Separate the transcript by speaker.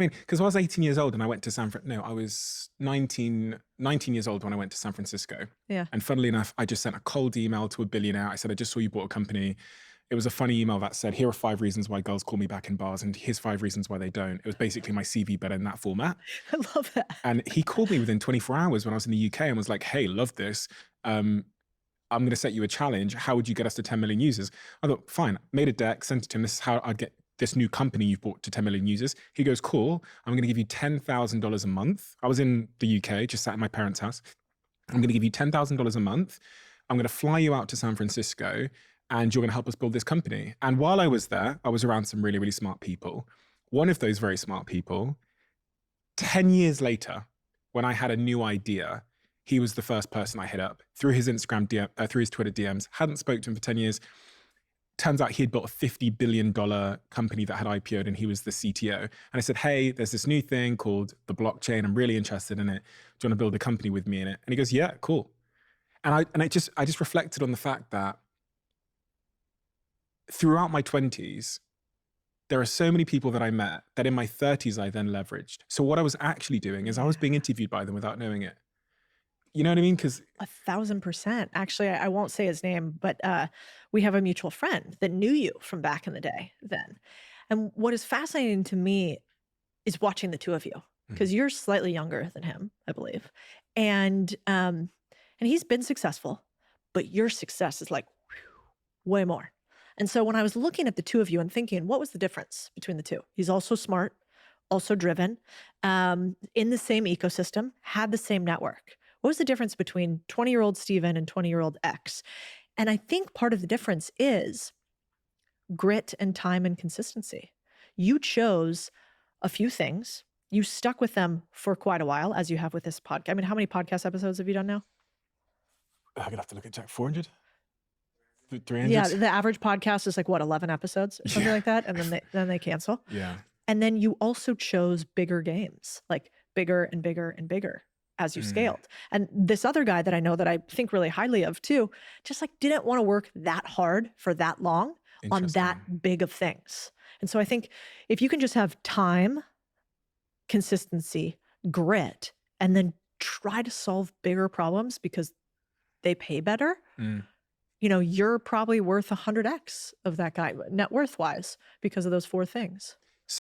Speaker 1: I mean, because I was 18 years old and I went to I was 19 years old when I went to San Francisco.
Speaker 2: Yeah.
Speaker 1: And funnily enough, I just sent a cold email to a billionaire. I said, I just saw you bought a company. It was a funny email that said, here are 5 reasons why girls call me back in bars, and here's 5 reasons why they don't. It was basically my CV, but in that format.
Speaker 2: I love that.
Speaker 1: And he called me within 24 hours when I was in the UK and was like, hey, love this. I'm going to set you a challenge. How would you get us to 10 million users? I thought, fine, made a deck, sent it to him. This is how I'd get this new company you've bought to 10 million users. He goes, cool. I'm going to give you $10,000 a month. I was in the UK, just sat in my parents' house. I'm going to give you $10,000 a month. I'm going to fly you out to San Francisco and you're going to help us build this company. And while I was there, I was around some really, really smart people. One of those very smart people, 10 years later, when I had a new idea, he was the first person I hit up through his Instagram DM, through his Twitter DMs. Hadn't spoken to him for 10 years. Turns out he had built a $50 billion company that had IPO'd and he was the CTO. And I said, hey, there's this new thing called the blockchain. I'm really interested in it. Do you want to build a company with me in it? And he goes, yeah, cool. And I just reflected on the fact that throughout my 20s, there are so many people that I met that in my 30s, I then leveraged. So what I was actually doing is I was being interviewed by them without knowing it. You know what I mean? Because
Speaker 2: 1,000%. Actually, I won't say his name, but we have a mutual friend that knew you from back in the day then. And what is fascinating to me is watching the two of you, because you're slightly younger than him, I believe. And he's been successful, but your success is like way more. And so when I was looking at the two of you and thinking, what was the difference between the two? He's also smart, also driven, in the same ecosystem, had the same network. What was the difference between 20-year-old Steven and 20-year-old X? And I think part of the difference is grit and time and consistency. You chose a few things. You stuck with them for quite a while, as you have with this podcast. I mean, how many podcast episodes have you done now?
Speaker 1: I'm going to have to look at Jack. 400? 300?
Speaker 2: Yeah, the average podcast is like, what, 11 episodes or something like that? And then they cancel.
Speaker 1: Yeah.
Speaker 2: And then you also chose bigger games, like bigger and bigger and bigger as you scaled. And this other guy that I know that I think really highly of too, just like didn't want to work that hard for that long on that big of things. And so I think if you can just have time, consistency, grit, and then try to solve bigger problems because they pay better, you know, you're probably worth 100x of that guy, net worth wise, because of those 4 things.